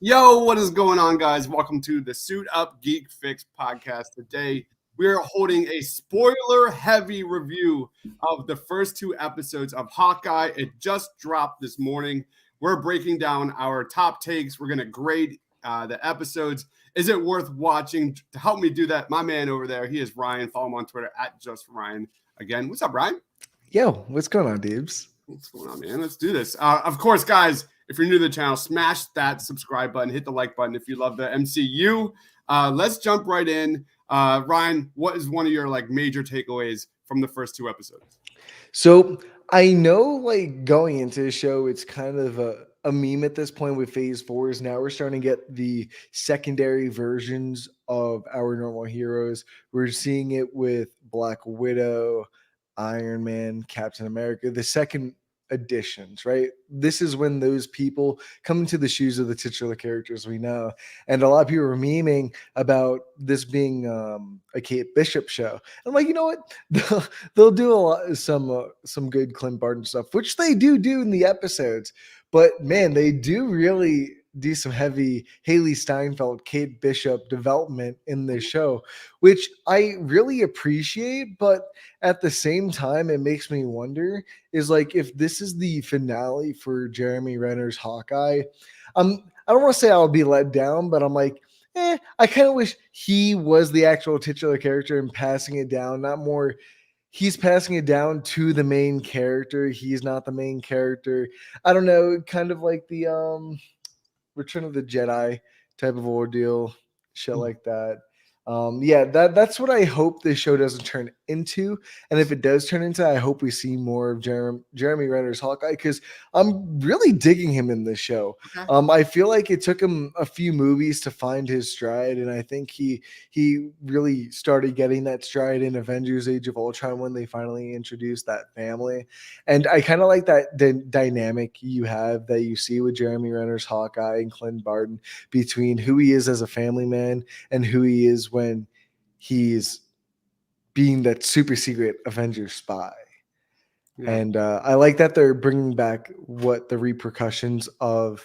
Yo, what is going on, guys? Welcome to the Suit Up Geek Fix podcast. Today, we are holding a spoiler-heavy review of the first two episodes of Hawkeye. It just dropped this morning. We're breaking down our top takes. We're going to grade the episodes. Is it worth watching? To help me do that, my man over there, he is Ryan. Follow him on Twitter at JustRyan. Again, what's up, Ryan? Yo, what's going on, Deebs? What's going on, man? Let's do this. Of course, guys, if you're new to the channel, smash that subscribe button, hit the like button if you love the MCU. Let's jump right in. Ryan, what is one of your major takeaways from the first two episodes? So I know, going into the show, it's kind of a meme at this point with Phase 4 is now we're starting to get the secondary versions of our normal heroes. We're seeing it with Black Widow, Iron Man, Captain America, the second editions, right? This is when those people come into the shoes of the titular characters we know. And a lot of people are memeing about this being a Kate Bishop show. I'm like, you know what? They'll do some good Clint Barton stuff, which they do in the episodes. But man, they do really do some heavy Haley Steinfeld, Kate Bishop development in this show, which I really appreciate. But at the same time, it makes me wonder is if this is the finale for Jeremy Renner's Hawkeye, I don't want to say I'll be let down, but I'm like, I kind of wish he was the actual titular character and passing it down, not more. He's passing it down to the main character. He's not the main character. I don't know, kind of like the Return of the Jedi type of ordeal, shit like that. That's what I hope this show doesn't turn into. And if it does turn into, I hope we see more of Jeremy Renner's Hawkeye, because I'm really digging him in this show. Okay. I feel like it took him a few movies to find his stride, and I think he really started getting that stride in Avengers: Age of Ultron when they finally introduced that family. And I kind of like that dynamic you have that you see with Jeremy Renner's Hawkeye and Clint Barton between who he is as a family man and who he is when he's being that super secret Avengers spy. Yeah. And I like that they're bringing back what the repercussions of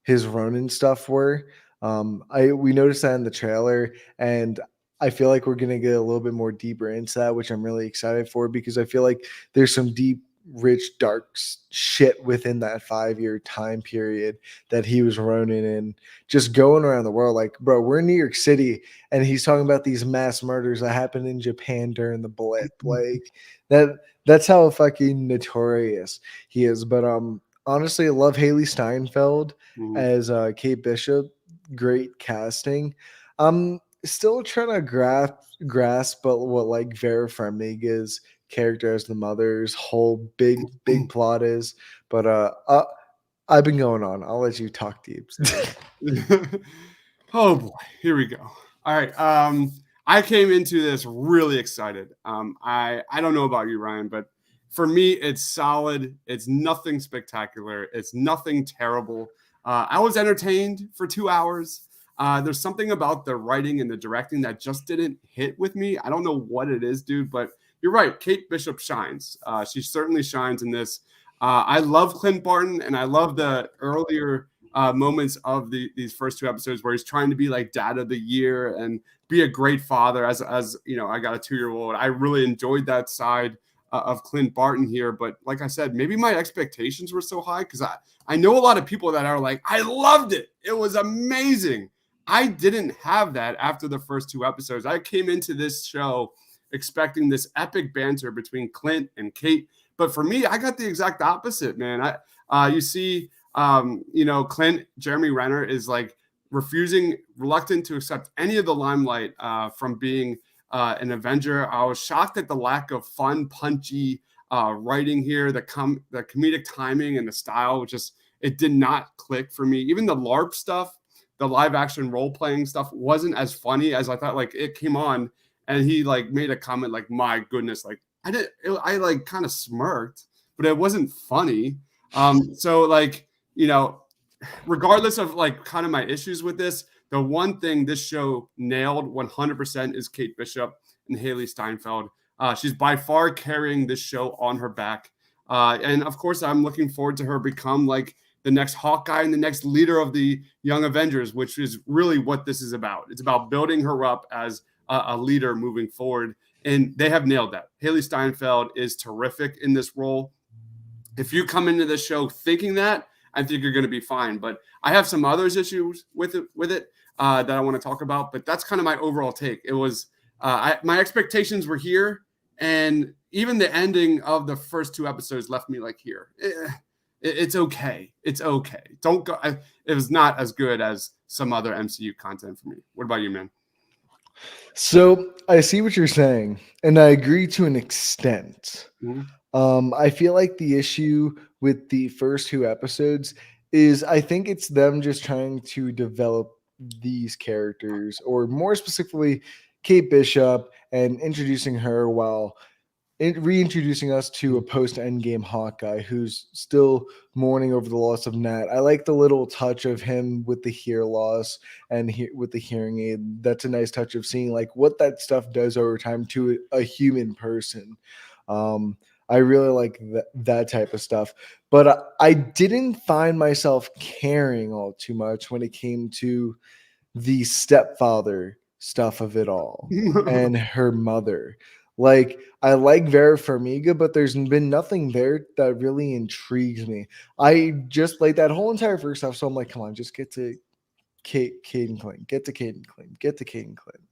his Ronin stuff were. We noticed that in the trailer, and I feel like we're gonna get a little bit more deeper into that, which I'm really excited for, because I feel like there's some deep, rich, dark shit within that 5-year time period that he was Ronin in, just going around the world. Like, bro, we're in New York City, and he's talking about these mass murders that happened in Japan during the blip. Like that's how fucking notorious he is. But honestly, I love Haley Steinfeld as Kate Bishop. Great casting. I'm still trying to grasp but what Vera Farmiga's character as the mother's whole big plot is. But I've been going on. I'll let you talk, Deeps. Oh boy, here we go. All right. I came into this really excited. I don't know about you, Ryan, but for me, it's solid. It's nothing spectacular. It's nothing terrible. I was entertained for 2 hours. There's something about the writing and the directing that just didn't hit with me. I don't know what it is, dude, but you're right. Kate Bishop shines. She certainly shines in this. I love Clint Barton, and I love the earlier moments of these first two episodes where he's trying to be like dad of the year and be a great father. As you know, I got a 2-year-old. I really enjoyed that side of Clint Barton here. But like I said, maybe my expectations were so high because I know a lot of people that are like, I loved it. It was amazing. I didn't have that after the first two episodes. I came into this show expecting this epic banter between Clint and Kate. But for me, I got the exact opposite, man. You see, Clint, Jeremy Renner is like reluctant to accept any of the limelight from being an Avenger. I was shocked at the lack of fun, punchy writing here, the comedic timing and the style. It did not click for me. Even the LARP stuff, the live action role playing stuff, wasn't as funny as I thought. Like, it came on and he made a comment like, "My goodness," I kind of smirked, but it wasn't funny. So regardless of kind of my issues with this, the one thing this show nailed 100% is Kate Bishop and Haley Steinfeld. She's by far carrying this show on her back. And of course, I'm looking forward to her become the next Hawkeye and the next leader of the Young Avengers, which is really what this is about. It's about building her up as a leader moving forward. And they have nailed that. Haley Steinfeld is terrific in this role. If you come into the show thinking that, I think you're going to be fine. But I have some others issues with it that I want to talk about. But that's kind of my overall take. It was my expectations were here, and even the ending of the first 2 episodes left me like here. It's okay. It's okay. Don't go. It was not as good as some other MCU content for me. What about you, man? So I see what you're saying, and I agree to an extent. I feel like the issue with the first 2 episodes is I think it's them just trying to develop these characters, or more specifically, Kate Bishop, and introducing her while reintroducing us to a post-Endgame Hawkeye who's still mourning over the loss of Nat. I like the little touch of him with the hear loss and with the hearing aid. That's a nice touch of seeing like what that stuff does over time to a human person. I really like that type of stuff. But I didn't find myself caring all too much when it came to the stepfather stuff of it all and her mother. Like, I like Vera Farmiga, but there's been nothing there that really intrigues me. I just like that whole entire first half. So I'm like, come on, just get to Caden Clint, get to Caden Clint, get to Caden Clint.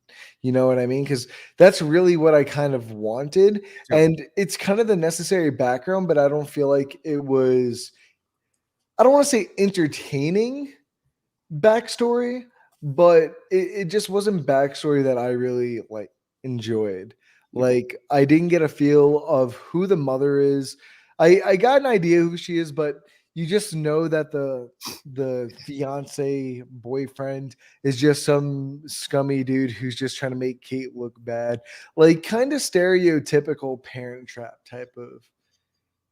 You know what I mean? Because that's really what I kind of wanted. Yep. And it's kind of the necessary background, but I don't feel like it was, I don't want to say entertaining backstory, but it just wasn't backstory that I really like enjoyed. Like, I didn't get a feel of who the mother is. I got an idea who she is, but you just know that the fiance boyfriend is just some scummy dude who's just trying to make Kate look bad. Like, kind of stereotypical Parent Trap type of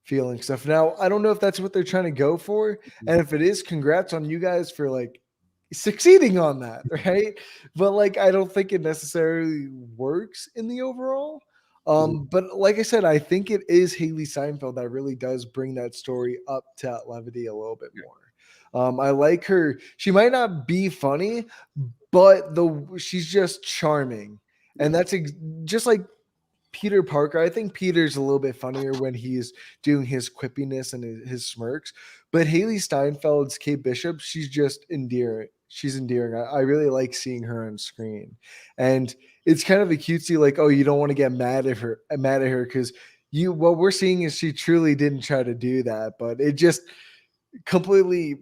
feeling stuff. Now, I don't know if that's what they're trying to go for. And if it is, congrats on you guys for like succeeding on that, right? But like, I don't think it necessarily works in the overall. But like I said, I think it is Haley Seinfeld that really does bring that story up to that levity a little bit more. I like her. She might not be funny, but she's just charming, and that's just like Peter Parker. I think Peter's a little bit funnier when he's doing his quippiness and his smirks. But Haley Steinfeld's Kate Bishop, she's just endearing. She's endearing. I really like seeing her on screen. And it's kind of a cutesy, like, oh, you don't want to get mad at her because what we're seeing is she truly didn't try to do that, but it just completely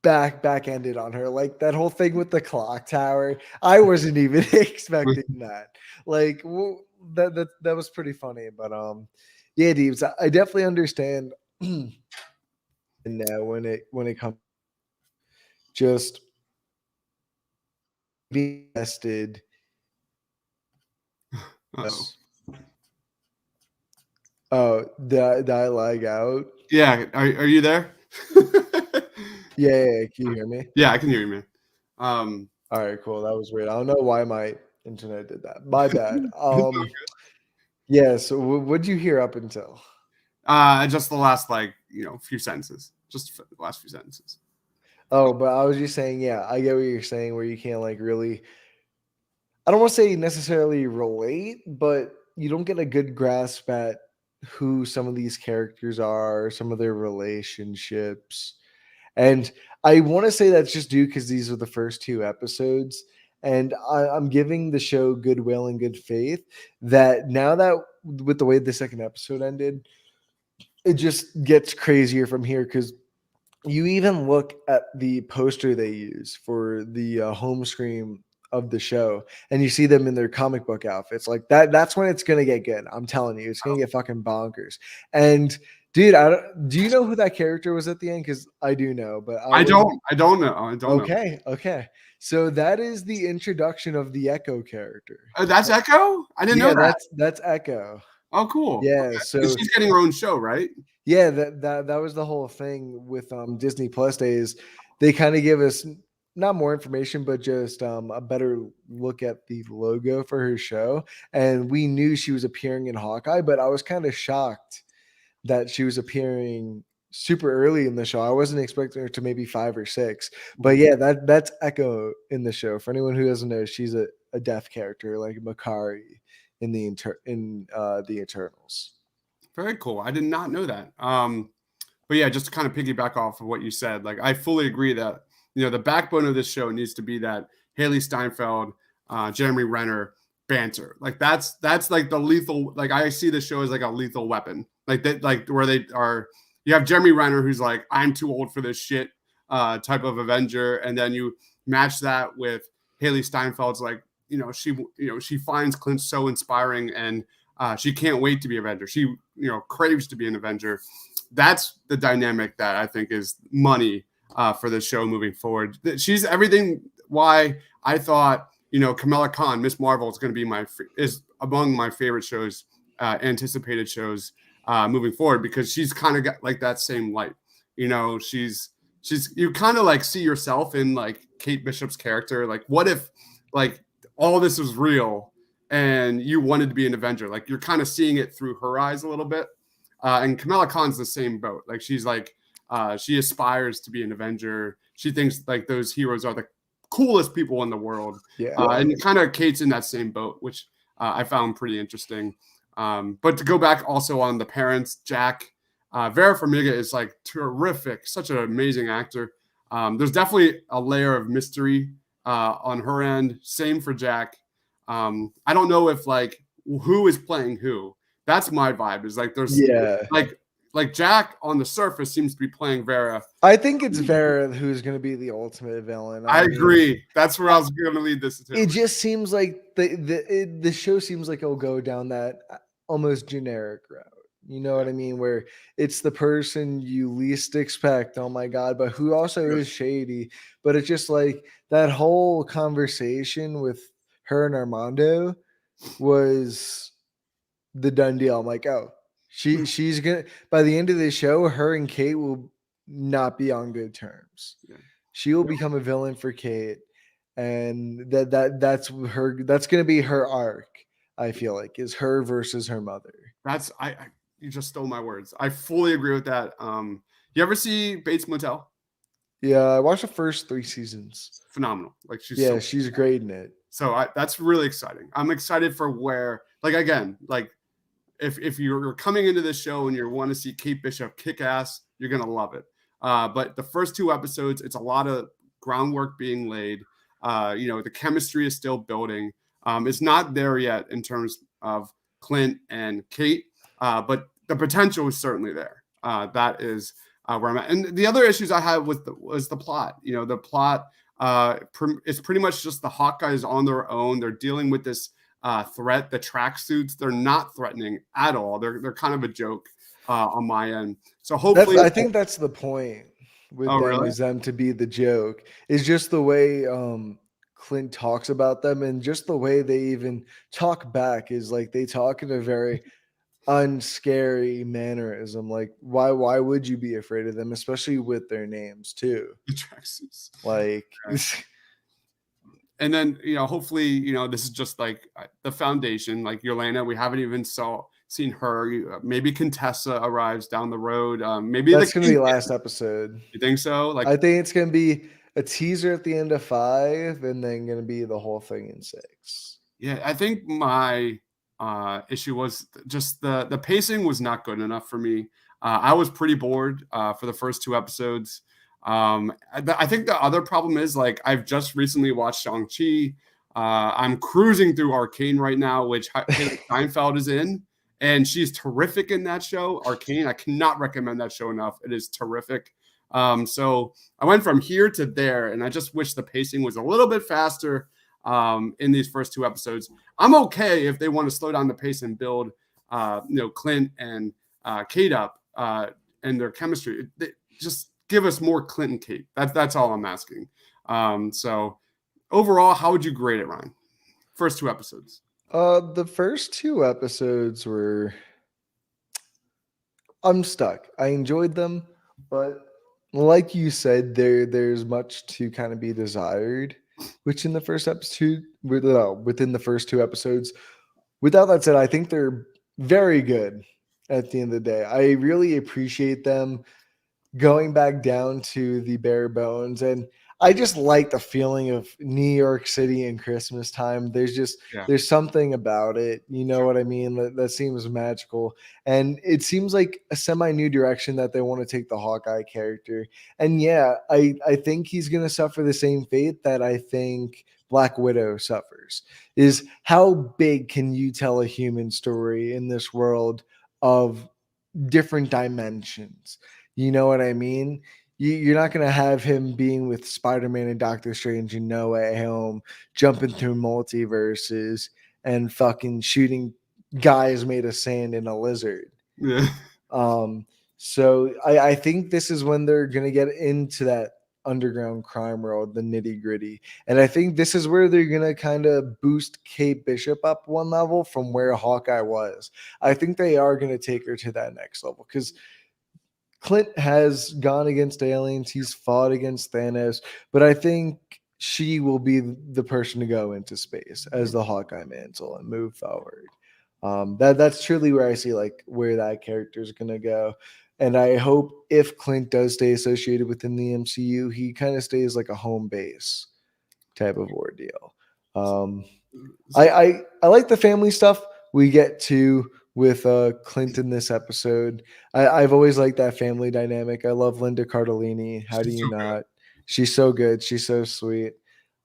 back-ended on her. Like that whole thing with the clock tower. I wasn't even expecting that. Like, that was pretty funny. But yeah, Deeps, I definitely understand and now when it comes just being invested. Oh, did I lag out? Yeah, are you there? Yeah, can you hear me? Yeah, I can hear you, man. All right, cool. That was weird. I don't know why my internet did that. My bad. Yeah, so what'd you hear up until? Just the last few sentences. Just the last few sentences. Oh, but I was just saying, yeah, I get what you're saying, where you can't like really, I don't want to say necessarily relate, but you don't get a good grasp at who some of these characters are, some of their relationships. And I want to say that's just due because these are the first 2 episodes. And I'm giving the show goodwill and good faith that now that with the way the second episode ended, it just gets crazier from here because you even look at the poster they use for the home screen of the show and you see them in their comic book outfits like that's when it's gonna get good. I'm telling you, it's gonna get fucking bonkers. And dude, do you know who that character was at the end? Because I do know, but I don't know. Okay, so that is the introduction of the Echo character. That's Echo? I didn't know that. That's Echo. Oh, cool. Yeah, Okay. so she's getting her own show, right? yeah, that was the whole thing with Disney Plus days. They kind of give us not more information, but just a better look at the logo for her show. And we knew she was appearing in Hawkeye, but I was kind of shocked that she was appearing super early in the show. I wasn't expecting her to maybe 5 or 6. But yeah, that's Echo in the show. For anyone who doesn't know, she's a deaf character like Makari in the Eternals. Very cool. I did not know that. But yeah, just to kind of piggyback off of what you said, like I fully agree that the backbone of this show needs to be that Haley Steinfeld, Jeremy Renner banter. Like that's like the lethal. Like I see the show as like a lethal weapon. Like that, like where they are. You have Jeremy Renner who's like, I'm too old for this shit type of Avenger, and then you match that with Haley Steinfeld's like, she finds Clint so inspiring, and she can't wait to be Avenger. She craves to be an Avenger. That's the dynamic that I think is money for the show moving forward. She's everything. Why I thought Kamala Khan, Miss Marvel, is going to be is among my favorite shows, anticipated shows moving forward, because she's kind of got like that same light. She's you kind of like see yourself in like Kate Bishop's character. Like, what if like all this was real and you wanted to be an Avenger? Like, you're kind of seeing it through her eyes a little bit. And Kamala Khan's the same boat. Like, she's like, she aspires to be an Avenger. She thinks like those heroes are the coolest people in the world. Yeah. And kind of Kate's in that same boat, which I found pretty interesting. But to go back also on the parents, Jack, Vera Farmiga is like terrific, such an amazing actor. There's definitely a layer of mystery on her end. Same for Jack. I don't know if like who is playing who. That's my vibe. Is like there's like Jack on the surface seems to be playing Vera. I think it's Vera who's going to be the ultimate villain. I agree. That's where I was going to lead this to. It just seems like the show seems like it'll go down that almost generic route. You know what I mean? Where it's the person you least expect. Oh my God, but who also is shady. But it's just like that whole conversation with her and Armando was the done deal. I'm like, oh, she's gonna, by the end of the show, her and Kate will not be on good terms. She will become a villain for Kate, and that's gonna be her arc. I feel like is her versus her mother. That's you just stole my words. I fully agree with that. You ever see Bates Motel? Yeah, I watched the first 3 seasons. Phenomenal. Like she's great in it. So that's really exciting. I'm excited for where, like, again, like if you're coming into this show and you want to see Kate Bishop kick ass, you're gonna love it. But the first 2 episodes, it's a lot of groundwork being laid. The chemistry is still building. It's not there yet in terms of Clint and Kate, but the potential is certainly there. That is where I'm at. And the other issues I had was the plot. The plot is pretty much just the Hawkeyes on their own. They're dealing with this threat. The tracksuits, they're not threatening at all. They're kind of a joke on my end. So hopefully, I think that's the point with them, really? is them to be the joke. Is just the way Clint talks about them, and just the way they even talk back is like they talk in a very unscary mannerism. Like, why would you be afraid of them, especially with their names too? The tracksuits. Like, and then hopefully this is just like the foundation. Like Yelena, we haven't even seen her. Maybe Contessa arrives down the road. Maybe that's gonna be last episode. You think so? Like, I think it's gonna be a teaser at the end of 5, and then gonna be the whole thing in 6. Yeah, I think my issue was just the pacing was not good enough for me. I was pretty bored for the first 2 episodes. I think the other problem is, like, I've just recently watched Shang-Chi. I'm cruising through Arcane right now, which Haley Steinfeld is in, and she's terrific in that show. Arcane, I cannot recommend that show enough. It is terrific. So I went from here to there, and I just wish the pacing was a little bit faster in these first 2 episodes. I'm okay if they want to slow down the pace and build, Clint and Kate up and their chemistry. Just give us more Clint and Kate. That's all I'm asking. So overall, how would you grade it, Ryan? First 2 episodes. The first 2 episodes were, I'm stuck. I enjoyed them, but like you said, there's much to kind of be desired, which in the first episode, within the first 2 episodes. Without that said, I think they're very good at the end of the day. I really appreciate them going back down to the bare bones. And I just like the feeling of New York City in Christmas time. Yeah. There's something about it. You know what I mean? That seems magical. And it seems like a semi new direction that they want to take the Hawkeye character. And yeah, I think he's gonna suffer the same fate that I think Black Widow suffers. Is how big can you tell a human story in this world of different dimensions? You know what I mean? You're not going to have him being with Spider-Man and Doctor Strange and No Way Home, jumping through multiverses and fucking shooting guys made of sand in a lizard. Yeah. Um, so I think this is when they're going to get into that underground crime world, the nitty gritty. And I think this is where they're going to kind of boost Kate Bishop up one level from where Hawkeye was. I think they are going to take her to that next level because Clint has gone against aliens. He's fought against Thanos, but I think she will be the person to go into space as the Hawkeye mantle and move forward. That's truly where I see like where that character is gonna go. And I hope if Clint does stay associated within the MCU, he kind of stays like a home base type of ordeal. Um, I like the family stuff we get to with Clint in this episode. I've always liked that family dynamic. I love Linda Cardellini. How do She's you so good. not? She's so good. She's so sweet.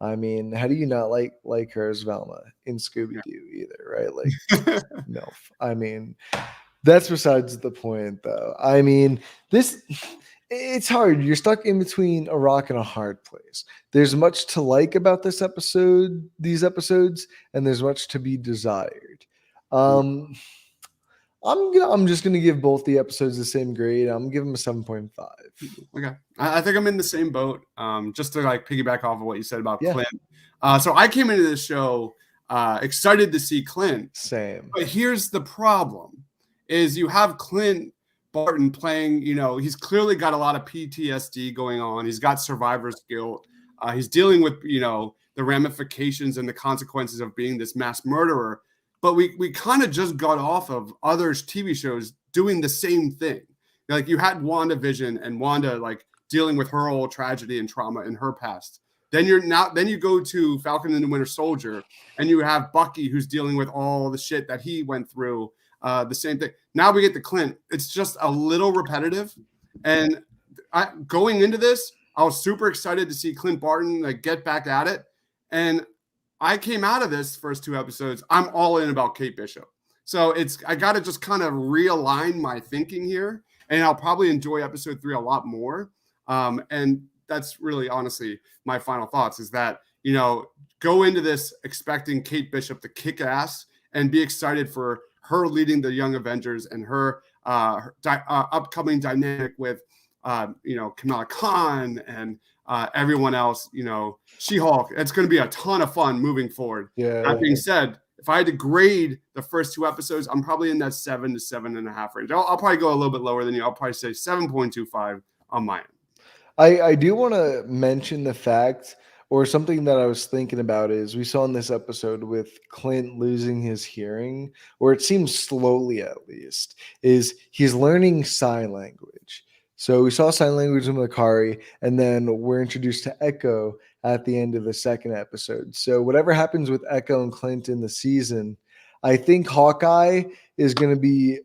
I mean, how do you not like her as Velma in Scooby Doo either, right? Like, Yeah. no. I mean, that's besides the point, though. I mean, this it's hard. You're stuck in between a rock and a hard place. There's much to like about these episodes, and there's much to be desired. Um, I'm just gonna give both the episodes the same grade. I'm gonna give them a 7.5. Okay. I think I'm in the same boat. Just to like piggyback off of what you said about Yeah, Clint. So I came into this show excited to see Clint. same. But here's the problem is you have Clint Barton playing, he's clearly got a lot of PTSD going on. He's got survivor's guilt. He's dealing with, the ramifications and the consequences of being this mass murderer. But we kind of just got off of others TV shows doing the same thing. Like you had WandaVision and Wanda like dealing with her whole tragedy and trauma in her past. Then you go to Falcon and the Winter Soldier and you have Bucky who's dealing with all the shit that he went through. The same thing. Now we get to Clint. It's just a little repetitive. And going into this, I was super excited to see Clint Barton like get back at it. And I came out of this first two episodes. I'm all in about Kate Bishop. So I got to just kind of realign my thinking here. And I'll probably enjoy episode 3 a lot more. And that's really honestly my final thoughts is that, go into this expecting Kate Bishop to kick ass and be excited for her leading the Young Avengers and her upcoming dynamic with, Kamala Khan and everyone else, She-Hulk. It's going to be a ton of fun moving forward. Yeah. That being said, if I had to grade the first two episodes, I'm probably in that 7 to 7.5 range. I'll probably go a little bit lower than you. I'll probably say 7.25 on my end. I do want to mention the fact, or something that I was thinking about is we saw in this episode with Clint losing his hearing, or it seems slowly at least, is he's learning sign language. So we saw sign language in Makari, and then we're introduced to Echo at the end of the second episode. So whatever happens with Echo and Clint in the season, I think Hawkeye is going to be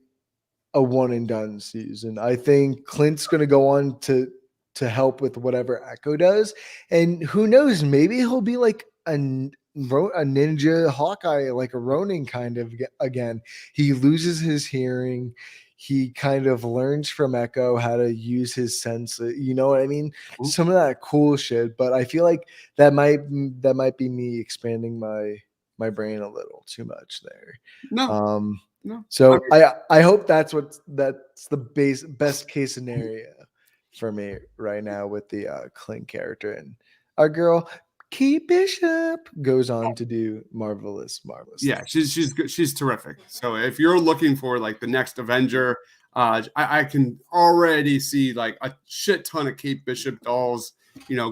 a one and done season. I think Clint's going to go on to help with whatever Echo does, and who knows, maybe he'll be like a ninja Hawkeye, like a Ronin kind of again. He loses his hearing. He kind of learns from Echo how to use his sense. You know what I mean? Some of that cool shit. But I feel like that might be me expanding my brain a little too much there. No. So I hope that's the best case scenario for me right now with the Clint character, and our girl Kate Bishop goes on to do marvelous. Yeah, she's good. She's terrific. So if you're looking for like the next Avenger, I can already see like a shit ton of Kate Bishop dolls.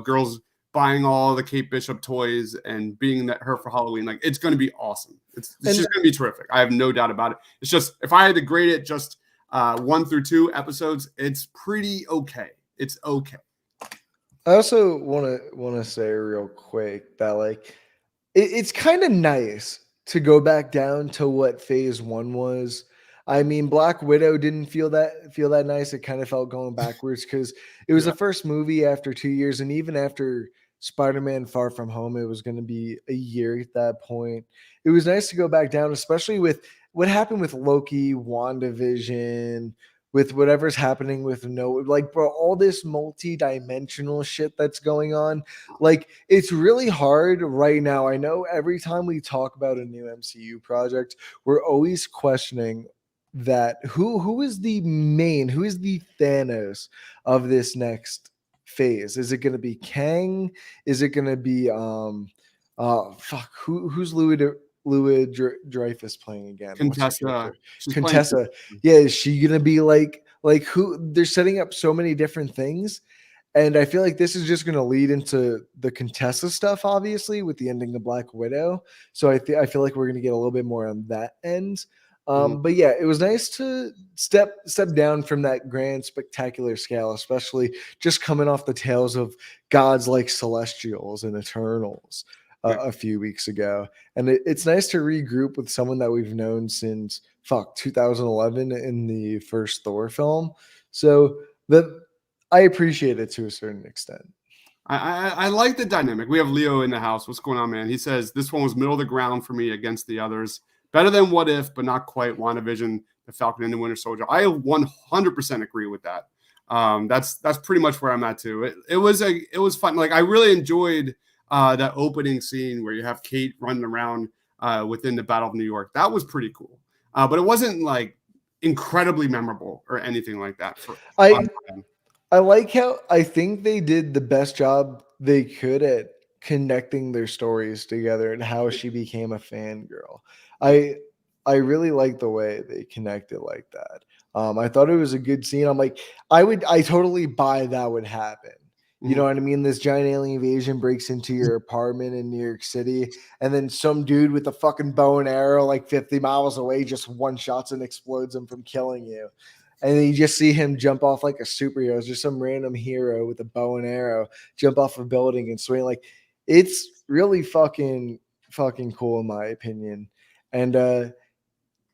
Girls buying all the Kate Bishop toys and being her for Halloween. Like it's going to be awesome. It's just going to be terrific. I have no doubt about it. It's just if I had to grade it just 1 through 2 episodes, it's pretty okay. It's okay. I also want to say real quick that like it's kind of nice to go back down to what phase one was. I mean, Black Widow didn't feel that nice. It kind of felt going backwards because it was Yeah. the first movie after 2 years, and even after Spider-Man: Far From Home, it was going to be a year at that point. It was nice to go back down, especially with what happened with Loki, WandaVision, with whatever's happening with like bro, all this multi-dimensional shit that's going on. Like it's really hard right now. I know every time we talk about a new MCU project, we're always questioning that who is who is the Thanos of this next phase? Is it going to be Kang? Is it going to be fuck who's Louis Dreyfus playing again? What's her Contessa, character? she's playing. Contessa. Yeah, is she gonna be like who? They're setting up so many different things, and I feel like this is just gonna lead into the Contessa stuff, obviously, with the ending of Black Widow. So I feel like we're gonna get a little bit more on that end. Mhm. But yeah, it was nice to step down from that grand, spectacular scale, especially just coming off the tails of gods like Celestials and Eternals Yeah. a few weeks ago. And it's nice to regroup with someone that we've known since 2011 in the first Thor film. So that I appreciate it to a certain extent. I like the dynamic. We have Leo in the house. What's going on, man? He says this one was middle of the ground for me against the others. Better than What If, but not quite. WandaVision, The Falcon and the Winter Soldier. I 100% agree with that. That's pretty much where I'm at too. It was fun. Like I really enjoyed that opening scene where you have Kate running around within the Battle of New York. That was pretty cool. But it wasn't like incredibly memorable or anything like that. I like how I think they did the best job they could at connecting their stories together and how she became a fangirl. I I really like the way they connected like that. I thought it was a good scene. I'm like, I totally buy that would happen. You know Mhm. what I mean? This giant alien invasion breaks into your apartment in New York City, and then some dude with a fucking bow and arrow, like 50 miles away, just one shots and explodes him from killing you. And then you just see him jump off like a superhero. It's just some random hero with a bow and arrow jump off a building and swing. Like it's really fucking cool in my opinion. And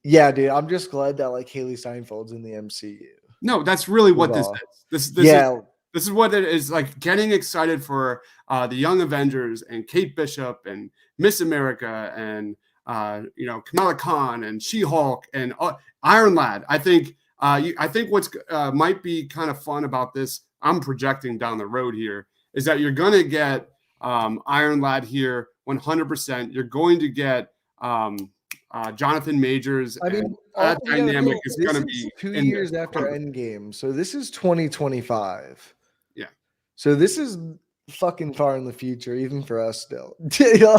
yeah, dude, I'm just glad that like Haley Steinfeld's in the MCU. No, that's really Was what this all. is. Yeah, This is what it is, like getting excited for the Young Avengers and Kate Bishop and Miss America and Kamala Khan and She-Hulk and Iron Lad. I think what's might be kind of fun about this, I'm projecting down the road here, is that you're gonna get Iron Lad here 100%. You're going to get Jonathan Majors, I and mean, all that we gotta dynamic think, is this gonna is be two in there. years after 100%. Endgame, so this is 2025. Yeah. So this is fucking far in the future, even for us still. You know,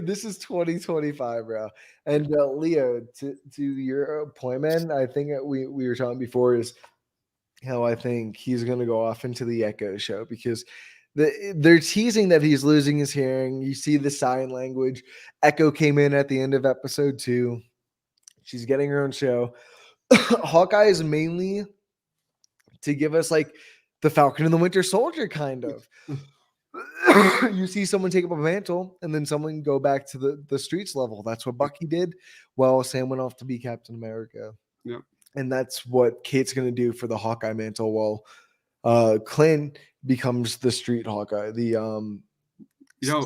this is 2025, bro. And Leo, to your point, man, I think that we were talking before is how I think he's gonna go off into the Echo show because they're teasing that he's losing his hearing. You see the sign language. Echo came in at the end of episode 2. She's getting her own show. Hawkeye is mainly to give us like the Falcon and the Winter Soldier kind of. You see someone take up a mantle and then someone go back to the streets level. That's what Bucky did. Well, Sam went off to be Captain America. Yep. And that's what Kate's going to do for the Hawkeye mantle. While Clint becomes the street Hawkeye, the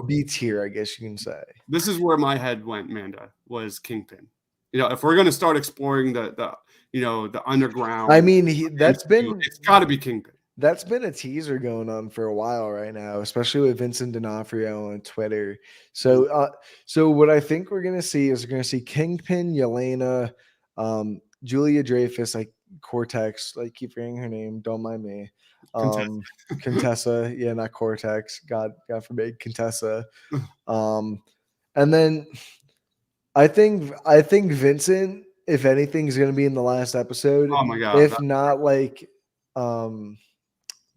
B tier, I guess you can say. This is where my head went, Manda, was Kingpin. If we're gonna start exploring the underground, I mean, it's got to be Kingpin. That's been a teaser going on for a while right now, especially with Vincent D'Onofrio on Twitter. So, so what I think we're gonna see is we're gonna see Kingpin, Yelena, Julia Dreyfus, like Cortex, like keep forgetting her name, don't mind me. Contessa, yeah, not Cortex, God forbid, Contessa. And then I think Vincent, if anything, is gonna be in the last episode. Oh my god! If not, like,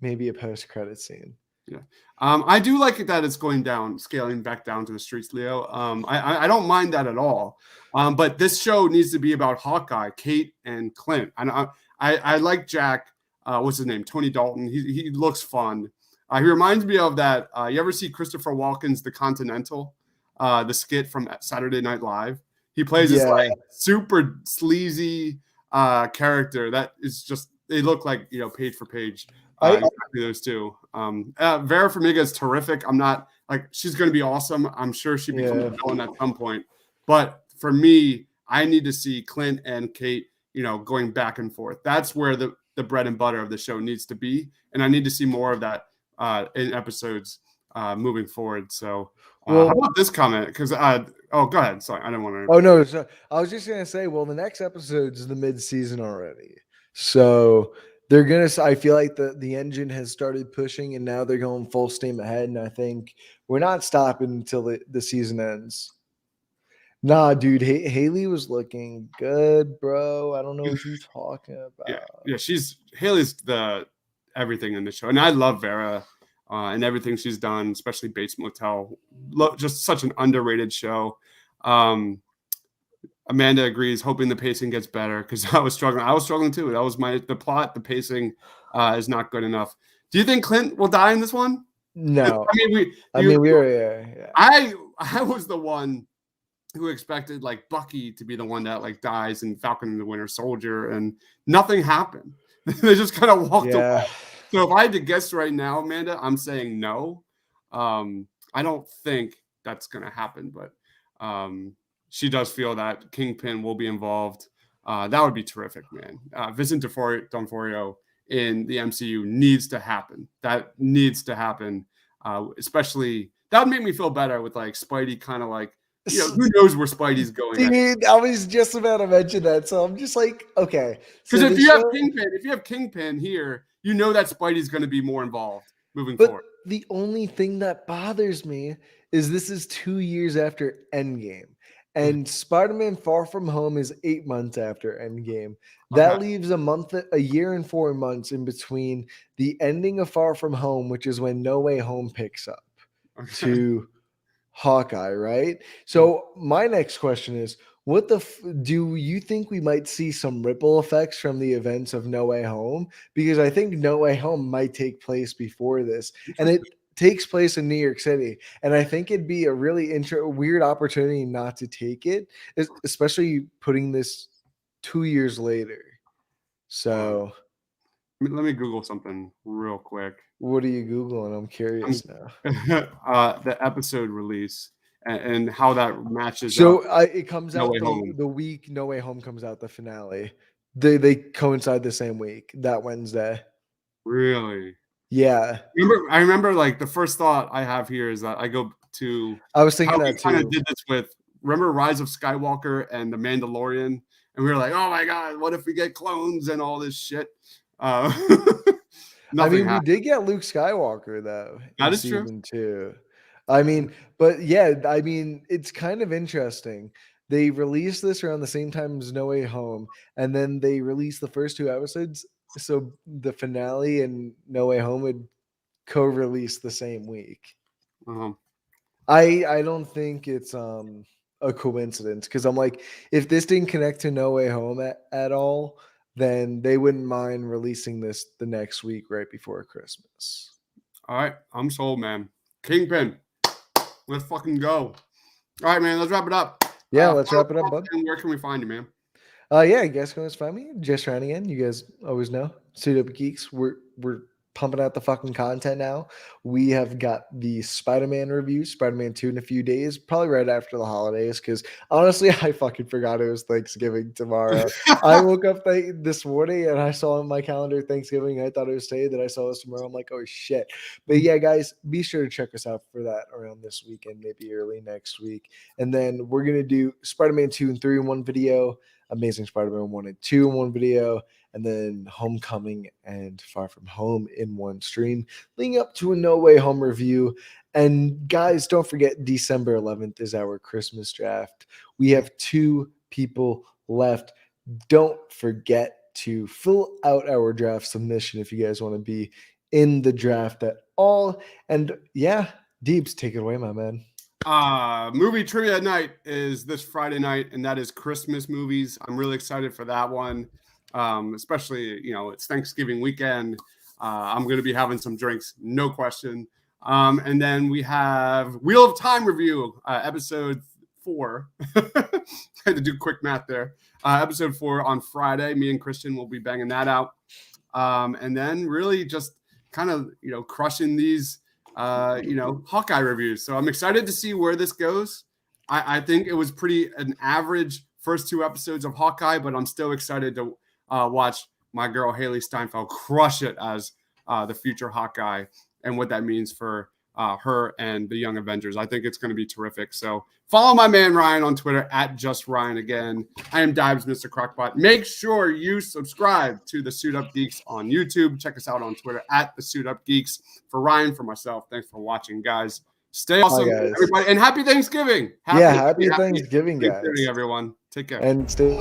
maybe a post-credit scene. Yeah. I do like it that it's scaling back down to the streets, Leo. I don't mind that at all. But this show needs to be about Hawkeye, Kate, and Clint. And I like Jack. what's his name? Tony Dalton. He looks fun. He reminds me of that. You ever see Christopher Walken's The Continental, the skit from Saturday Night Live? He plays this like super sleazy character that is just, they look like, page for page. Exactly those two. Vera Farmiga is terrific. I'm not like, she's going to be awesome. I'm sure she becomes a villain at some point. But for me, I need to see Clint and Kate, going back and forth. That's where the bread and butter of the show needs to be. And I need to see more of that in episodes moving forward. So how about this comment? Because go ahead. Sorry, I didn't want to. Oh no, I was just gonna say, well, the next episode is the mid-season already, so they're gonna. I feel like the engine has started pushing, and now they're going full steam ahead. And I think we're not stopping until the season ends. Nah, dude, Haley was looking good, bro. I don't know what you're talking about. Yeah, Haley's the everything in the show, and I love Vera and everything she's done, especially Bates Motel. Just such an underrated show. Amanda agrees, hoping the pacing gets better, because I was struggling too. That was the plot. The pacing is not good enough. Do you think Clint will die in this one? No. I was the one who expected like Bucky to be the one that like dies in Falcon and the Winter Soldier, and nothing happened. They just kind of walked away. So if I had to guess right now, Amanda, I'm saying no. I don't think that's going to happen, but she does feel that Kingpin will be involved. That would be terrific, man. Vincent D'Onofrio in the MCU needs to happen. That needs to happen. Especially that would make me feel better with like Spidey kind of like, who knows where Spidey's going. Dude, I was just about to mention that, so I'm just like, okay. Because if you have Kingpin here, that Spidey's going to be more involved moving forward. The only thing that bothers me is this is 2 years after Endgame, and Spider-Man: Far From Home is 8 months after Endgame. That leaves a year and 4 months in between the ending of Far From Home, which is when No Way Home picks up, to Hawkeye, right? So my next question is, do you think we might see some ripple effects from the events of No Way Home? Because I think No Way Home might take place before this, and it takes place in New York City. And I think it'd be a really weird opportunity not to take it, especially putting this 2 years later. So let me Google something real quick. What are you Googling? I'm curious now. The episode release and how that matches. So it comes out the week No Way Home comes out, the finale. They coincide the same week, that Wednesday. Really? Yeah. I remember like the first thought I have here is that I was thinking that too. Kind of did this with, remember Rise of Skywalker and The Mandalorian? And we were like, oh my God, what if we get clones and all this shit? We did get Luke Skywalker though. That is true. 2. But yeah, it's kind of interesting. They released this around the same time as No Way Home, and then they released the first 2 episodes. So the finale and No Way Home would co-release the same week. I don't think it's a coincidence, because I'm like, if this didn't connect to No Way Home at all, then they wouldn't mind releasing this the next week right before Christmas. All right, I'm sold, man. Kingpin, let's fucking go. All right, man, let's wrap it up. Yeah, let's wrap it up, bud. Where can we find you, man? Yeah, you guys can always find me. Just Ryan again. You guys always know. Suit Up Geeks. We're pumping out the fucking content now. We have got the Spider-Man review, Spider-Man 2 in a few days, probably right after the holidays, because honestly, I fucking forgot it was Thanksgiving tomorrow. I woke up this morning and I saw on my calendar Thanksgiving. I thought it was today, that I saw it was tomorrow. I'm like, oh shit. But yeah, guys, be sure to check us out for that around this weekend, maybe early next week. And then we're going to do Spider-Man 2 and 3 in one video, Amazing Spider-Man 1 and 2 in one video, and then Homecoming and Far From Home in one stream, leading up to a No Way Home review. And guys, don't forget, December 11th is our Christmas draft. We have 2 people left. Don't forget to fill out our draft submission if you guys want to be in the draft at all. And yeah, Deebs, take it away, my man. Movie trivia night is this Friday night, and that is Christmas movies. I'm really excited for that one. especially, it's Thanksgiving weekend. I'm going to be having some drinks, no question. And then we have Wheel of Time review, episode 4. I had to do quick math there. Episode 4 on Friday. Me and Christian will be banging that out. And then really just kind of, crushing these, Hawkeye reviews. So I'm excited to see where this goes. I think it was an average first 2 episodes of Hawkeye, but I'm still excited to watch my girl Haley Steinfeld crush it as the future Hawkeye and what that means for her and the Young Avengers. I think it's going to be terrific. So follow my man Ryan on Twitter at Just Ryan again. I am Dibes, Mr. Crockpot. Make sure you subscribe to the Suit Up Geeks on YouTube. Check us out on Twitter at the Suit Up Geeks. For Ryan, for myself, thanks for watching, guys. Stay awesome, everybody, and happy Thanksgiving. Happy Thanksgiving, guys. Everyone. Take care. And stay